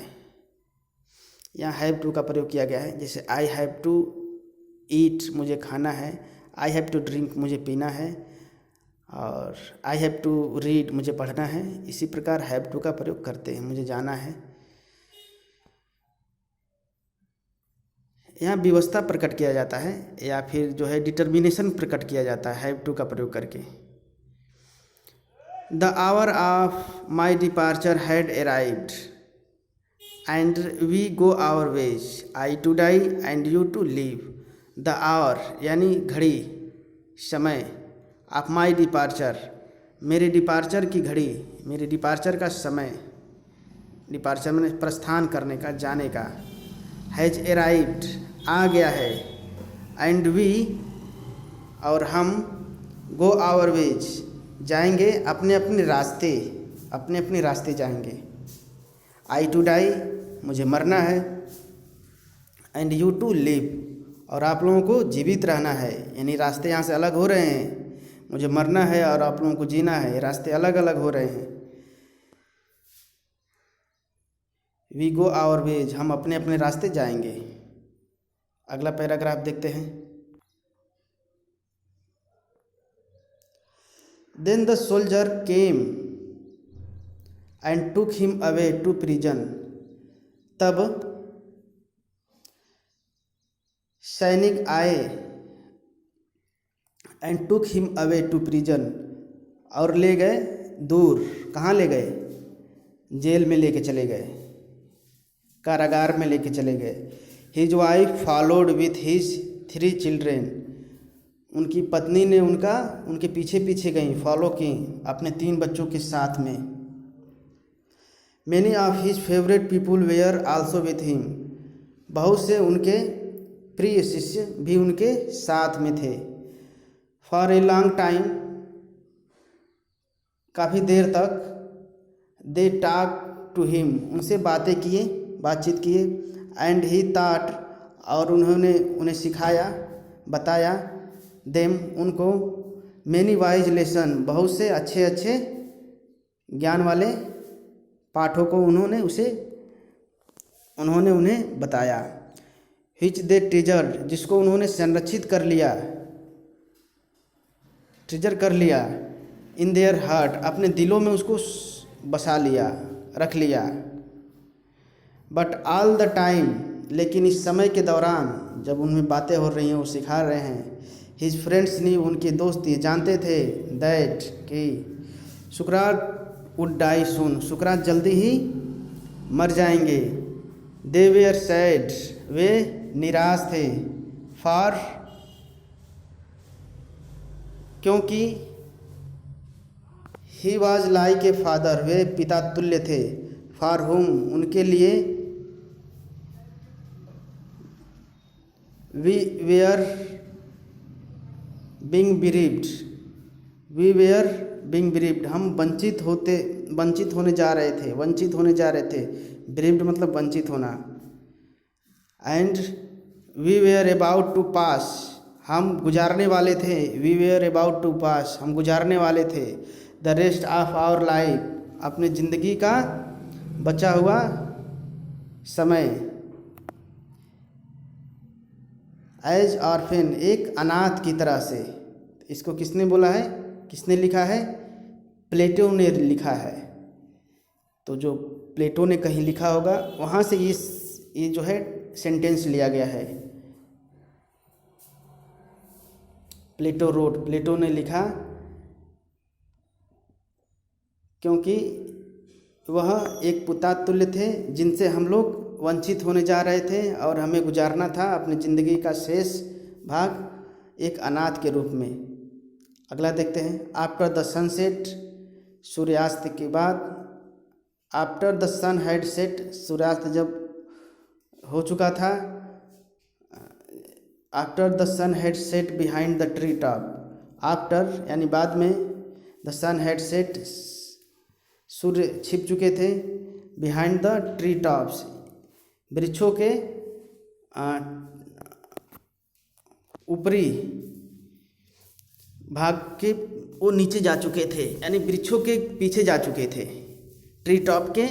यहाँ हैव टू का प्रयोग किया गया है, जैसे आई हैव टू ईट, मुझे खाना है, आई हैव टू ड्रिंक, मुझे पीना है, और आई हैव टू रीड, मुझे पढ़ना है। इसी प्रकार हैव टू का प्रयोग करते हैं, मुझे जाना है। यहाँ व्यवस्था प्रकट किया जाता है या फिर जो है डिटर्मिनेशन प्रकट किया जाता है हैव टू का प्रयोग करके। The hour of my departure had arrived and we go our ways, I to die and you to leave. The hour यानी घड़ी, समय, ऑफ माई डिपार्चर, मेरे डिपार्चर की घड़ी, मेरे डिपार्चर का समय, डिपार्चर मैंने प्रस्थान करने का, जाने का। हैज अराइव्ड, आ गया है। एंड वी, और हम, गो आवर वेज, जाएंगे अपने अपने रास्ते, अपने अपने रास्ते जाएंगे। आई टू डाई, मुझे मरना है। एंड यू टू लिव, और आप लोगों को जीवित रहना है, यानी रास्ते यहाँ से अलग हो रहे हैं। मुझे मरना है और आप लोगों को जीना है, रास्ते अलग अलग हो रहे हैं। वी गो आवर वेज, हम अपने अपने रास्ते जाएंगे। अगला पैराग्राफ देखते हैं। Then the soldier came and took him away to prison, तब सैनिक आए and took him away to prison, और ले गए दूर। कहाँ ले गए? जेल में लेके चले गए, कारागार में लेके चले गए। His wife followed with his 3 children, उनकी पत्नी ने उनके पीछे पीछे गई, फॉलो की अपने 3 बच्चों के साथ में। Many of his favourite people where also with him, बहुत से उनके प्रिय शिष्य भी उनके साथ में थे। फॉर ए लॉन्ग टाइम, काफ़ी देर तक। दे टॉक टू हिम, उनसे बातचीत किए। एंड ही थॉट, और उन्होंने उन्हें सिखाया, बताया। देम, उनको। मैनी वाइज लेसन, बहुत से अच्छे अच्छे ज्ञान वाले पाठों को उन्होंने उन्हें बताया। हिच दे ट्रेजर, जिसको उन्होंने संरक्षित कर लिया, ट्रेजर कर लिया। इन देयर हार्ट, अपने दिलों में उसको बसा लिया, रख लिया। बट ऑल द टाइम, लेकिन इस समय के दौरान जब उनमें बातें हो रही हैं, वो सिखा रहे हैं। हिज फ्रेंड्स ने, उनके दोस्त ये जानते थे, दैट कि सुकरात वुड डाई सून, सुकरात जल्दी ही मर जाएंगे। दे वेयर सैड, वे निराश थे। फॉर, क्योंकि he was like a father, वे पिता तुल्य थे। फॉर हुम, उनके लिए। We were being bereaved, we were being bereaved, हम वंचित होने जा रहे थे। बिरीव्ड मतलब वंचित होना। And we were about to pass, हम गुजारने वाले थे। We were about to pass, हम गुजारने वाले थे। The rest of our life, अपनी ज़िंदगी का बचा हुआ समय। एज ऑर्फिन, एक अनाथ की तरह से। इसको किसने बोला है, किसने लिखा है? प्लेटो ने लिखा है। तो जो प्लेटो ने कहीं लिखा होगा, वहाँ से ये जो है सेंटेंस लिया गया है। प्लेटो रोट, प्लेटो ने लिखा, क्योंकि वह एक पिता तुल्य थे जिनसे हम लोग वंचित होने जा रहे थे और हमें गुजारना था अपनी ज़िंदगी का शेष भाग एक अनाथ के रूप में। अगला देखते हैं। आफ्टर द सनसेट, सूर्यास्त के बाद। After the sun had set, सूर्यास्त जब हो चुका था। After the sun had set behind the tree top, after यानी बाद में। द सन हैड सेट, सूर्य छिप चुके थे। बिहाइंड द ट्री टॉप्स, वृक्षों के ऊपरी भाग के वो नीचे जा चुके थे, यानी वृक्षों के पीछे जा चुके थे, ट्री टॉप के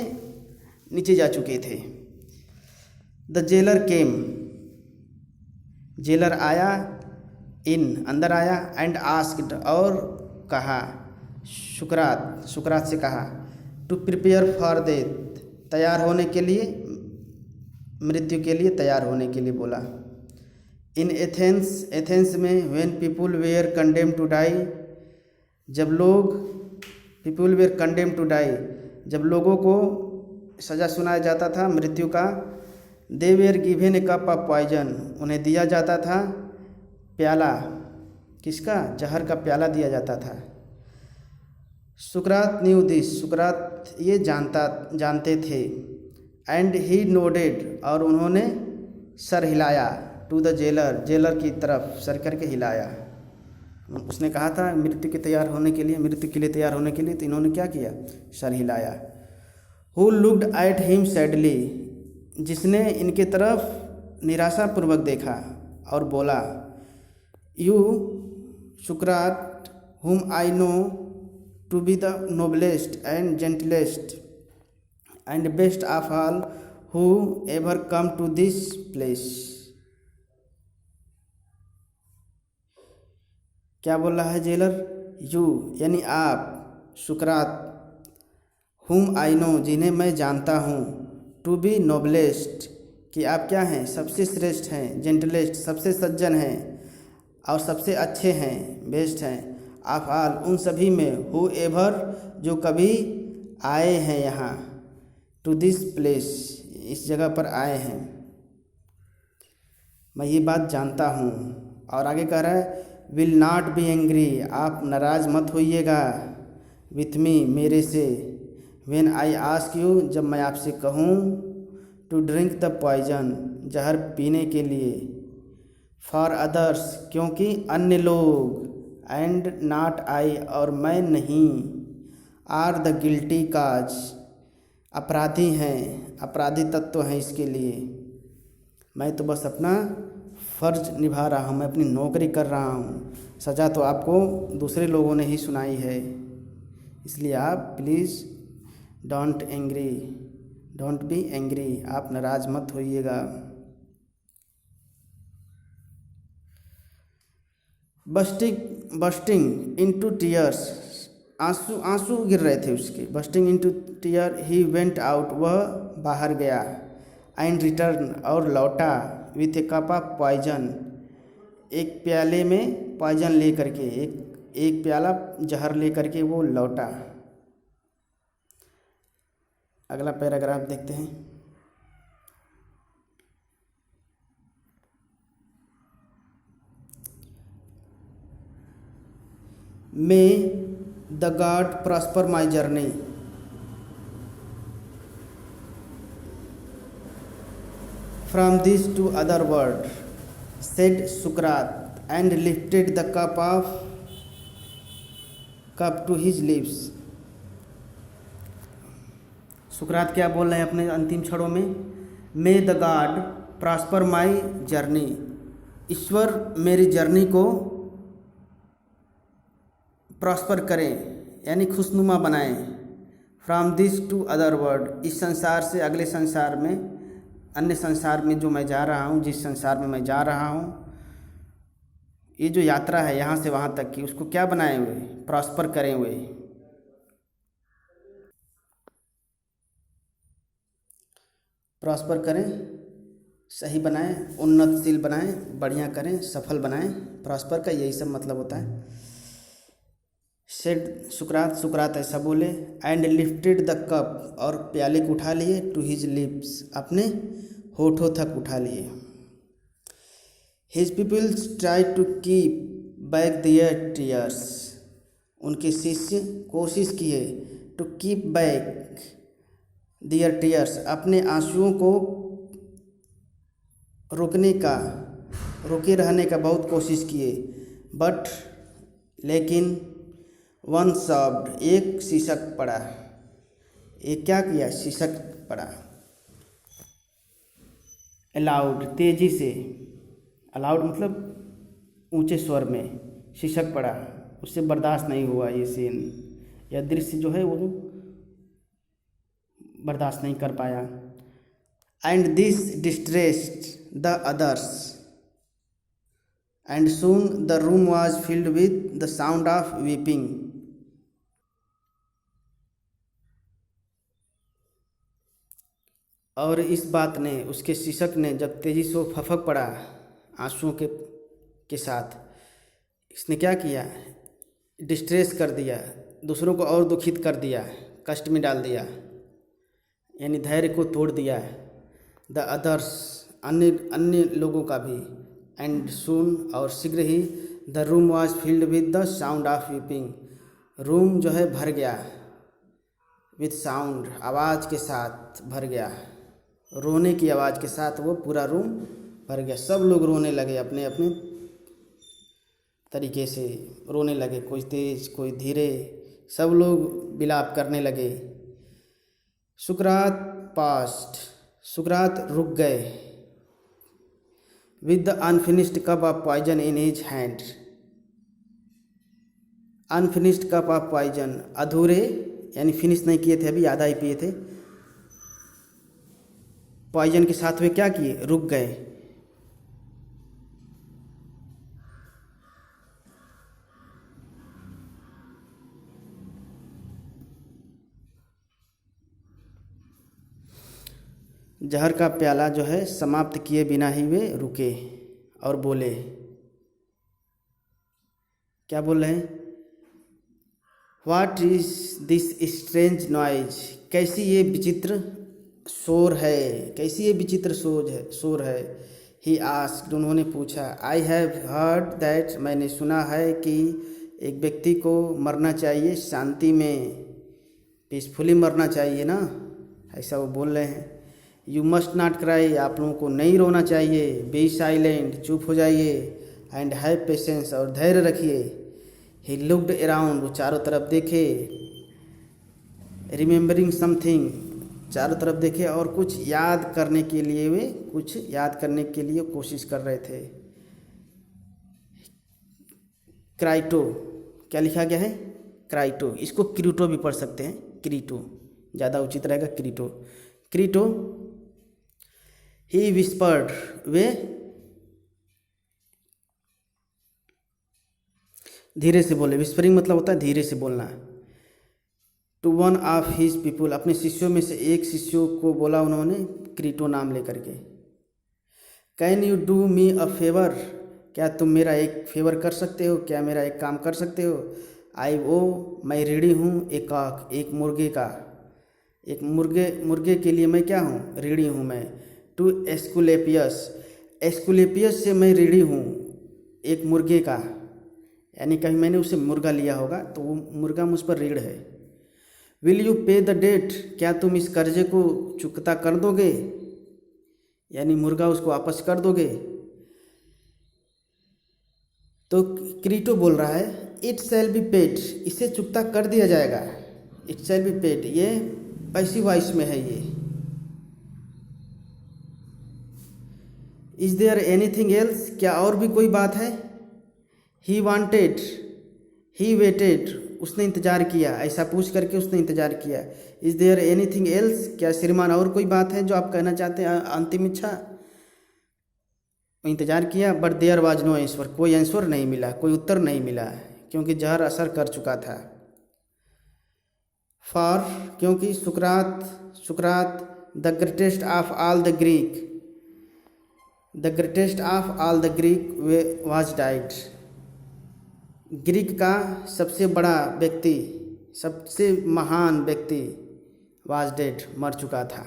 नीचे जा चुके थे। द जेलर केम, जेलर आया। इन, अंदर आया। एंड आस्क्ड, और कहा। सुकरात से कहा। टू प्रिपेयर फॉर डेथ, तैयार होने के लिए, मृत्यु के लिए तैयार होने के लिए बोला। इन एथेंस, एथेंस में। When people were condemn to die, जब लोग, people were condemn to die, जब लोगों को सज़ा सुनाया जाता था मृत्यु का। They were given a cup of poison, उन्हें दिया जाता था प्याला। किसका? जहर का प्याला दिया जाता था। सुकरात न्यू दिस, सुकरात ये जानते थे। एंड ही नोडेड, और उन्होंने सर हिलाया। टू द जेलर, जेलर की तरफ सर करके हिलाया। उसने कहा था मृत्यु के तैयार होने के लिए, तो इन्होंने क्या किया? सर हिलाया। Who looked at him sadly, जिसने इनके तरफ निराशापूर्वक देखा, और बोला, you Sukrat whom I know to be the noblest and gentlest and best of all who ever come to this place। क्या बोल रहा है जेलर? यू यानी आप, सुकरात, whom I know जिन्हें मैं जानता हूँ, to be noblest कि आप क्या हैं? सबसे श्रेष्ठ हैं, gentlest सबसे सज्जन हैं और सबसे अच्छे हैं, बेस्ट हैं, ऑफ ऑल उन सभी में, हु एवर जो कभी आए हैं यहाँ, टू दिस प्लेस इस जगह पर आए हैं, मैं ये बात जानता हूँ। और आगे कह रहा है, विल नॉट बी एंग्री आप नाराज़ मत होइएगा, विथ मी मेरे से, व्हेन आई आस्क यू जब मैं आपसे कहूँ, टू ड्रिंक द पॉइजन जहर पीने के लिए, फॉर अदर्स क्योंकि अन्य लोग, एंड नॉट आई और मैं नहीं, आर द गिल्टी काज अपराधी हैं, अपराधी तत्व हैं इसके लिए, मैं तो बस अपना फ़र्ज निभा रहा हूँ, मैं अपनी नौकरी कर रहा हूँ, सज़ा तो आपको दूसरे लोगों ने ही सुनाई है, इसलिए आप प्लीज़ डोंट बी एंग्री आप नाराज़ मत होइएगा। बस्टिंग इनटू टीयर्स आंसू गिर रहे थे उसके, bursting into tear he went out वह बाहर गया, एंड रिटर्न और लौटा, with a cup of poison एक प्याले में पॉइजन ले करके, एक प्याला जहर ले करके वो लौटा। अगला पैराग्राफ देखते हैं। May the god prosper my journey from this to other world, said सुकरात, and lifted the cup to his lips. सुकरात क्या बोल रहे हैं अपने अंतिम क्षणों में? May the god prosper my journey, ईश्वर मेरी जर्नी को प्रॉस्पर करें यानी खुशनुमा बनाएं, from this to other world इस संसार से अगले संसार में, अन्य संसार में जो मैं जा रहा हूँ, जिस संसार में मैं जा रहा हूँ, ये जो यात्रा है यहाँ से वहाँ तक की, उसको क्या बनाए हुए? प्रॉस्पर करें हुए, प्रॉस्पर करें, सही बनाएं, उन्नतशील बनाएं, बढ़िया करें, सफल बनाएं, प्रॉस्पर का यही सब मतलब होता है। सेड सुकरात ऐसा बोले, एंड लिफ्टेड द कप और प्याले को उठा लिए, टू हिज लिप्स अपने होठों तक उठा लिए। His peoples try to keep back their tears, उनके शिष्य कोशिश किए, to keep back their tears अपने आंसुओं को रोके रहने का बहुत कोशिश किए, बट लेकिन वन सॉफ्ट एक शीशक पड़ा, एक क्या किया? शीशक पड़ा। अलाउड तेजी से, अलाउड मतलब ऊंचे स्वर में, शीशक पड़ा, उससे बर्दाश्त नहीं हुआ ये सीन, यह दृश्य जो है वो बर्दाश्त नहीं कर पाया। And this distressed the others, and soon the room was filled with the sound of weeping, और इस बात ने, उसके शीशक ने जब तेजी से वो फफक पड़ा आंसुओं के साथ, इसने क्या किया? डिस्ट्रेस कर दिया, दूसरों को और दुखित कर दिया, कष्ट में डाल दिया, यानी धैर्य को तोड़ दिया। द अदर्स अन्य लोगों का भी, एंड सून और शीघ्र ही, the room was filled with the sound of weeping, room जो है भर गया, विद साउंड आवाज़ के साथ भर गया, रोने की आवाज़ के साथ वो पूरा रूम भर गया। सब लोग रोने लगे, अपने अपने तरीके से रोने लगे, कोई तेज कोई धीरे, सब लोग विलाप करने लगे। सुकरात पास्ट, सुकरात रुक गए, with the unfinished cup of poison in his hand. Unfinished cup of poison, अधूरे यानी फिनिश नहीं किए थे, अभी आधा ही पिए थे। पॉइजन के साथ वे क्या किए, रुक गए। जहर का प्याला जो है समाप्त किए बिना ही वे रुके और बोले, क्या बोल रहे हैं, what is this strange noise, कैसी ये विचित्र शोर है, कैसी ये विचित्र शोर है। ही आस्क्ड, उन्होंने पूछा, आई हैव हर्ड दैट, मैंने सुना है कि एक व्यक्ति को मरना चाहिए शांति में, पीसफुली मरना चाहिए ना, ऐसा वो बोल रहे हैं। यू मस्ट नॉट क्राई, आप लोगों को नहीं रोना चाहिए। बी साइलेंट, चुप हो जाइए। एंड हैव पेशेंस, और धैर्य रखिए। ही लुक्ड अराउंड, वो चारों तरफ देखे। रिमेंबरिंग समथिंग, चारों तरफ देखे और कुछ याद करने के लिए वे कुछ याद करने के लिए कोशिश कर रहे थे। क्राइटो, क्या लिखा गया है, क्राइटो, इसको क्रीटो भी पढ़ सकते हैं, क्रीटो ज़्यादा उचित रहेगा, क्रीटो। क्रीटो, ही विस्पर्ड, वे धीरे से बोले। विस्परिंग मतलब होता है धीरे से बोलना। To one of his people, अपने शिष्यों में से एक शिष्यों को बोला उन्होंने, क्रीटो नाम लेकर के। Can you do me a favour, क्या तुम मेरा एक फेवर कर सकते हो, क्या मेरा एक काम कर सकते हो। आई वो, मैं ऋणी हूँ, एक कॉक, एक मुर्गे का, एक मुर्गे के लिए मैं क्या हूँ, ऋणी हूँ मैं। टू एस्कुलेपियस, एस्कुलेपियस से मैं ऋणी हूँ, एक मुर्गे का, यानी कहीं मैंने उसे मुर्गा लिया होगा तो वो मुर्गा मुझ पर ऋण है। विल यू पे द डेट, क्या तुम इस कर्जे को चुकता कर दोगे, यानी मुर्गा उसको वापस कर दोगे। तो क्रीटो बोल रहा है, इट शैल बी पेड, इसे चुकता कर दिया जाएगा। इट शैल बी पेड, ये पैसिव वॉइस में है ये। इज देयर एनीथिंग एल्स, क्या और भी कोई बात है। ही वांटेड, ही वेटेड, उसने इंतज़ार किया, ऐसा पूछ करके उसने इंतज़ार किया। इज देयर एनीथिंग एल्स, क्या श्रीमान और कोई बात है जो आप कहना चाहते हैं, अंतिम इच्छा। इंतज़ार किया, but there was no answer, कोई आंसर नहीं मिला, कोई उत्तर नहीं मिला, क्योंकि जहर असर कर चुका था। फॉर, क्योंकि सुकरात the greatest of all the Greek, the greatest of all the Greek was died, Greek का सबसे बड़ा व्यक्ति, सबसे महान व्यक्ति वाज डेड, मर चुका था।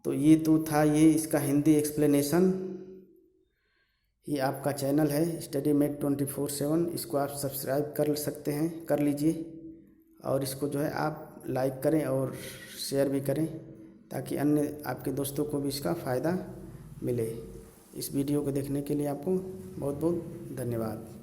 तो ये तो था ये इसका हिंदी एक्सप्लेनेशन। ये आपका चैनल है स्टडीमेट 24/7, इसको आप सब्सक्राइब कर सकते हैं, कर लीजिए, और इसको जो है आप लाइक करें और शेयर भी करें, ताकि अन्य आपके दोस्तों को भी इसका फ़ायदा मिले। इस वीडियो को देखने के लिए आपको बहुत बहुत धन्यवाद।